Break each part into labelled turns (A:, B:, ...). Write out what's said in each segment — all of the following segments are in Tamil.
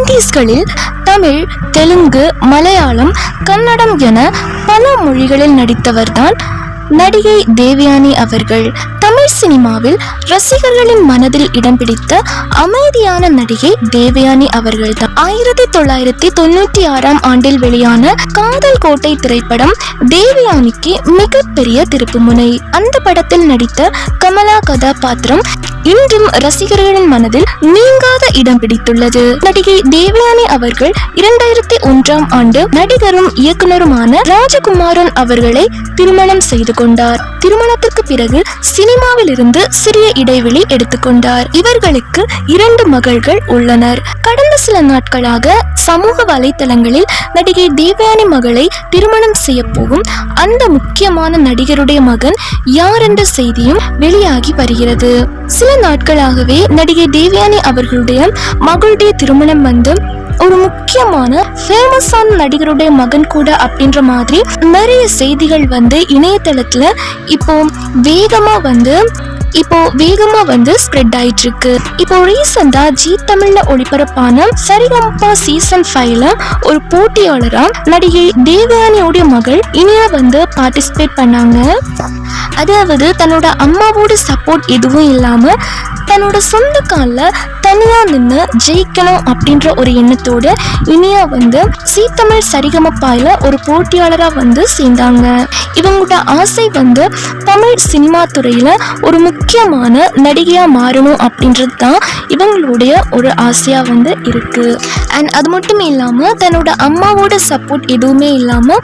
A: நைன்டிஸ்களில் தமிழ், தெலுங்கு, மலையாளம், கன்னடம் என பல மொழிகளில் நடித்தவர்தான் நடிகை தேவயானி அவர்கள். தமிழ் சினிமாவில் ரசிகர்களின் மனதில் இடம் பிடித்த அமைதியான நடிகை தேவயானி அவர்கள் தான். 1996 ஆண்டில் வெளியான காதல் கோட்டை திரைப்படம் தேவயானிக்கு மிகப்பெரிய திருப்புமுனை. அந்த படத்தில் நடித்த கமலா கதாபாத்திரம் இன்றும் ரசிகர்களின் மனதில் நீங்காத இடம் பிடித்துள்ளது. நடிகை தேவயானி அவர்கள் 2001 ஆண்டு நடிகரும் இயக்குனருமான ராஜகுமாரன் அவர்களை திருமணம் செய்து கொண்டார். திருமணத்திற்கு பிறகு சினிமாவில் இருந்து சிறிய இடைவெளி எடுத்துக்கொண்டார். இவர்களுக்கு 2 மகள்கள் உள்ளனர். கடந்த சில நாட்களாக சமூக வலைதளங்களில் நடிகை தேவயானி மகளை திருமணம் செய்ய போகும் அந்த முக்கியமான நடிகருடைய மகன் யார் என்ற செய்தியும் வெளியாகி வருகிறது. சில நாட்களாகவே நடிகை தேவயானி அவர்களுடைய மகளுடைய திருமணம் வந்து ஒரு முக்கியமான ஃபேமஸான நடிகருடைய மகன் கூட அப்படின்ற மாதிரி நிறைய செய்திகள் வந்து இணையதளத்துல இப்போ வேகமா வந்து ஸ்ப்ரெட் ஆயிட்டு இருக்கு. இப்போ ரீசெண்டா ஜி தமிழ்ல ஒளிபரப்பான சரிகமபா சீசன் 5ல ஒரு போட்டியாளரா நடிகை தேவயானியோட மகள் இனியா வந்து பார்ட்டிசிபேட் பண்ணாங்க. அதாவது தன்னோட அம்மாவோட சப்போர்ட் எதுவும் இல்லாம தன்னோட சொந்த காலில் தனியா நின்று ஜெயிக்கணும் அப்படின்ற ஒரு எண்ணத்தோட இனியா வந்து ஜீ தமிழ் சரிகமபாயில ஒரு போட்டியாளரா வந்து சேர்ந்தாங்க. இவங்களோட ஆசை வந்து தமிழ் சினிமா துறையில ஒரு முக்கியமான நடிகையா மாறணும் அப்படின்றது தான் இவங்களுடைய ஒரு ஆசையா வந்து இருக்கு. அண்ட் அது மட்டும் இல்லாம தன்னோட அம்மாவோட சப்போர்ட் எதுவுமே இல்லாம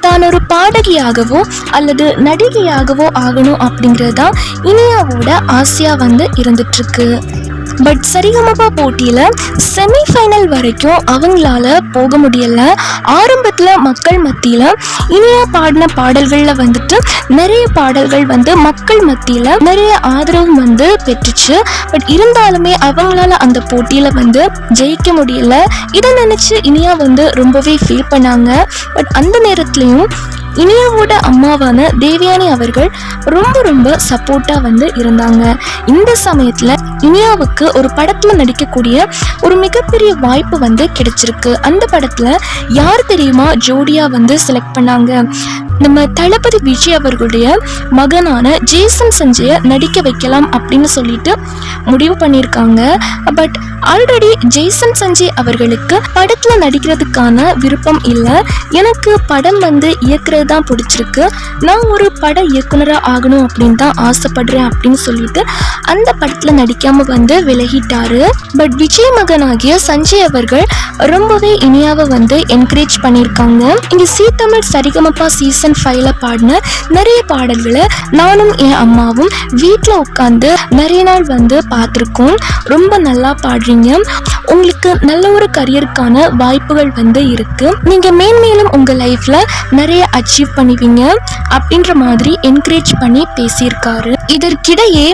A: தான் ஒரு பாடகியாகவோ அல்லது நடிகையாகவோ ஆகணும் அப்படிங்கிறது தான் இனியாவோட ஆசையா வந்து இருந்துட்டு இருக்கு. பட் சரிகமபா போட்டியில செமிஃபைனல் வரைக்கும் அவங்களால போக முடியல. ஆரம்பத்துல மக்கள் மத்தியில இனியா பாடின பாடல்கள்ல வந்துட்டு நிறைய பாடல்கள் வந்து மக்கள் மத்தியில நிறைய ஆதரவு வந்து பெற்றுச்சு. பட் இருந்தாலுமே அவங்களால அந்த போட்டியில வந்து ஜெயிக்க முடியல. இதை நினைச்சு இனியா வந்து ரொம்பவே ஃபீல் பண்ணாங்க. பட் அந்த நேரத்துலயும் இனியாவோட அம்மாவான தேவயானி அவர்கள் ரொம்ப சப்போர்ட்டா வந்து இருந்தாங்க. இந்த சமயத்துல இனியாவுக்கு ஒரு படத்துல நடிக்கக்கூடிய ஒரு மிகப்பெரிய வாய்ப்பு வந்து கிடைச்சிருக்கு. அந்த படத்துல யார் தெரியுமா ஜோடியா வந்து செலக்ட் பண்ணாங்க? நம்ம தளபதி விஜய் அவர்களுடைய மகனான ஜேசன் சஞ்சயை நடிக்க வைக்கலாம் அப்படின்னு சொல்லிட்டு முடிவு பண்ணியிருக்காங்க. பட் ஆல்ரெடி ஜேசன் சஞ்சய் அவர்களுக்கு படத்துல நடிக்கிறதுக்கான விருப்பம் இல்லை. எனக்கு படம் வந்து இயக்குறது தான் பிடிச்சிருக்கு, நான் ஒரு பட இயக்குனரா ஆகணும் அப்படின்னு தான் ஆசைப்படுறேன் அப்படின்னு சொல்லிட்டு அந்த படத்துல நடிக்காம வந்து விலகிட்டாரு. பட் விஜய் மகனாகிய சஞ்சய் அவர்கள் ரொம்பவே இனியாவை வந்து என்கரேஜ் பண்ணியிருக்காங்க. இங்க ஜீ தமிழ் சரிகமபா சீசன் 5ல பாடின நிறைய பாடல்களை நானும் என் அம்மாவும் வீட்டில் உட்காந்து நிறைய நாள் வந்து பார்த்துருக்கோம். ரொம்ப நல்லா பாடுறீங்க, உங்களுக்கு நல்ல ஒரு கரியருக்கான வாய்ப்புகள் வந்து இருக்கு, நீங்க மேன்மேலும் உங்க லைஃப்ல நிறைய அச்சீவ் பண்ணுவீங்க அப்படின்ற மாதிரி என்கரேஜ் பண்ணி பேசியிருக்காரு. இதற்கிடையே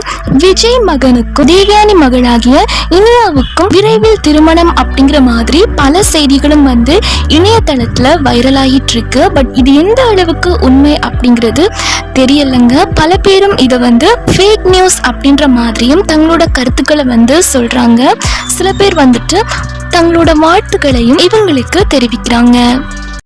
A: விஜய் மகனுக்கும் தேவயானி மகளாகிய இனியாவுக்கும் விரைவில் திருமணம் அப்படிங்கிற மாதிரி பல செய்திகளும் வந்து இணையதளத்துல வைரல் ஆகிட்டு இருக்கு. பட் இது எந்த அளவுக்கு உண்மை அப்படிங்கிறது தெரியலங்க. பல பேரும் இதை வந்து ஃபேக் நியூஸ் அப்படின்ற மாதிரியும் தங்களோட கருத்துக்களை வந்து சொல்றாங்க. சில பேர் வந்துட்டு தங்களோட வாழ்த்துக்களையும் இவங்களுக்கு தெரிவிக்கிறாங்க.